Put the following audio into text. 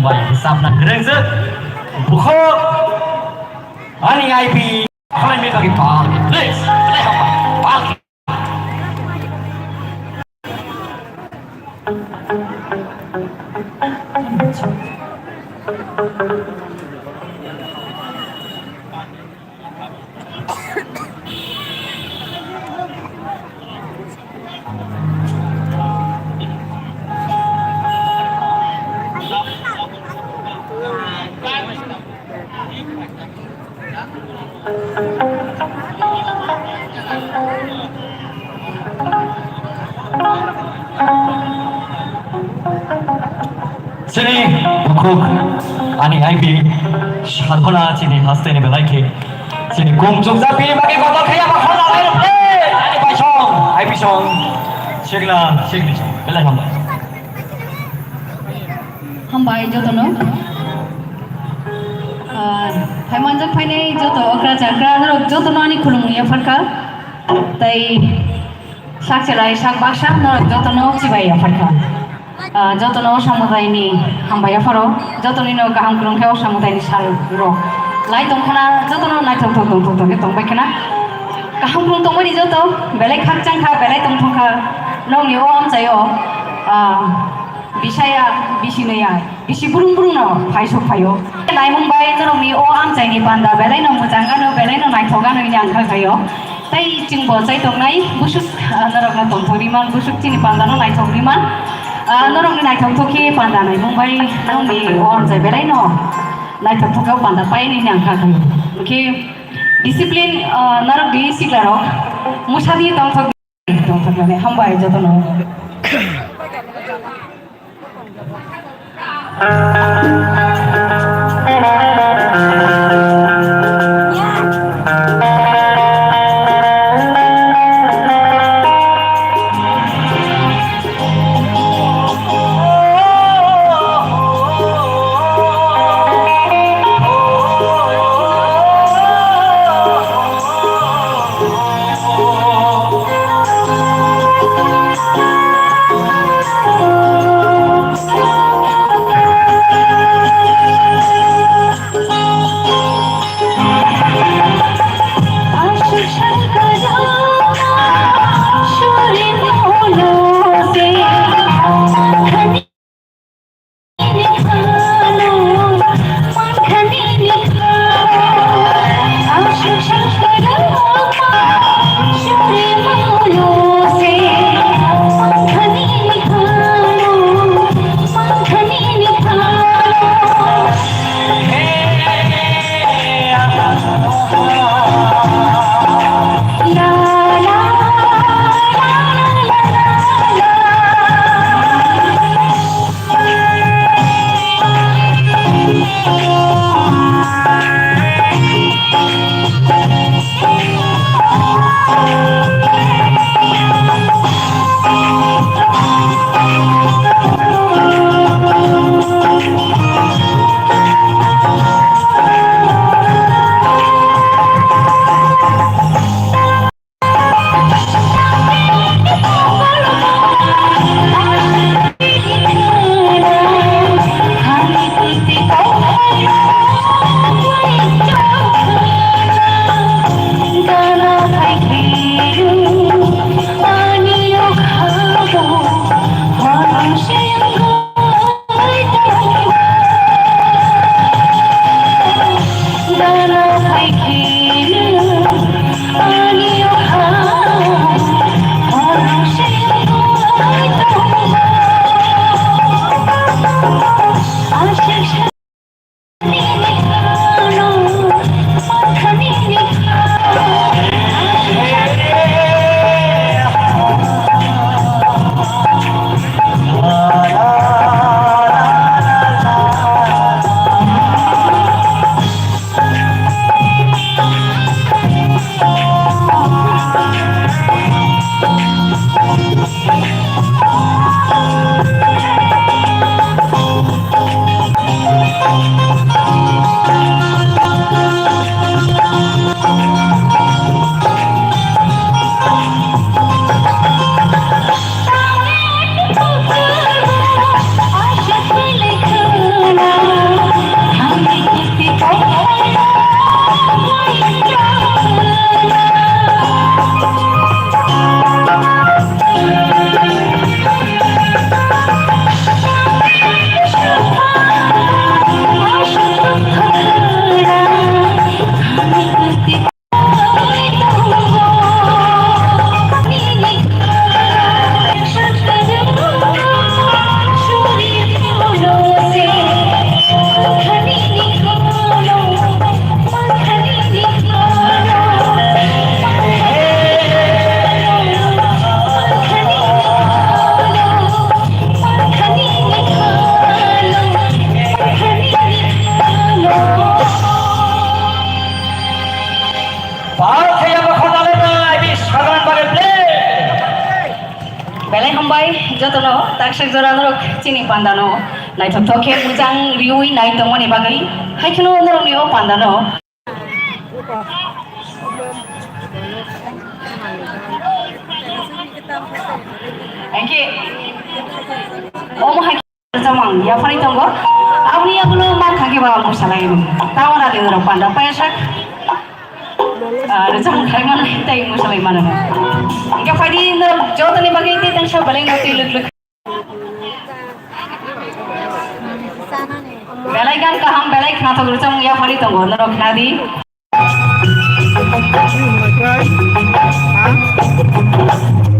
हामबाय हिसाबना गोरोंजो बुखो ani IP kalian mereka lagi pal please pal sini bukuk ani IP সাধনা চিনি হাসতে নেবে লাইকে sini 공중 잡히 마게 거도 그냥 막 하나 라이로 아니 파이송 IP 송 시글라 시글리 belai hamba हामबाय जतनो फाइमानजों फाइनाय जत अग्रा जाग्रा नरक जतनो आनि खुलुमनि आफारखा ताई साक्सेराय साक बासा नरक जतनो चिबाय आफारखा जतनो समुदायनि हामबाय आफारो जतनिनो गाहाम खुलुमखायाव समुदायनि सारो लाइ दंखाना जतनो नायथावथाव दंथावथाव दंबायखाना गाहाम खुलुम दंबायनि जत बेलाय खाकजांखा बेलाय दंथंखा नंनि अ आमजायो बिसाया बिसिनैया बिसि बुरुं बुरुंनाव फायसफायो नायमंबाय जरंनि अ आमजायनि बान्दा बेलायनो मोजांगानो बेलायनो नायथगानो आंखालखायो ताई जोंबो जाय दंनाय बुसुक नरकना दंथरिमान बुसुकथिनि बान्दानो नायथग्रिमान नरंनि नायथगथखि बान्दा नायमंबाय नंनि अ आमजाय बेलायनो नायथगथगाव बान्दा पायनि आंखालखायो ओके डिसिप्लिन नरक बि सिग्लाराव मुसानि दंथगनाय हामबाय जतनो hambai jotono taksek jora norok chini pandano naithok thok khe mujang riui nai tongmani bagai haikeno norok ni o pandano engke omo hai jamang ya pani tongo abni agulo man khage ba musalai tawara de norok panda payasak rezang kaiman tai musalai manana engke fadi norok jotoni bagai te tang sa balai no tiluk luk belai gan kaham belai khna thok rezang ya fadi tongo norok nadi Oh my God. Huh?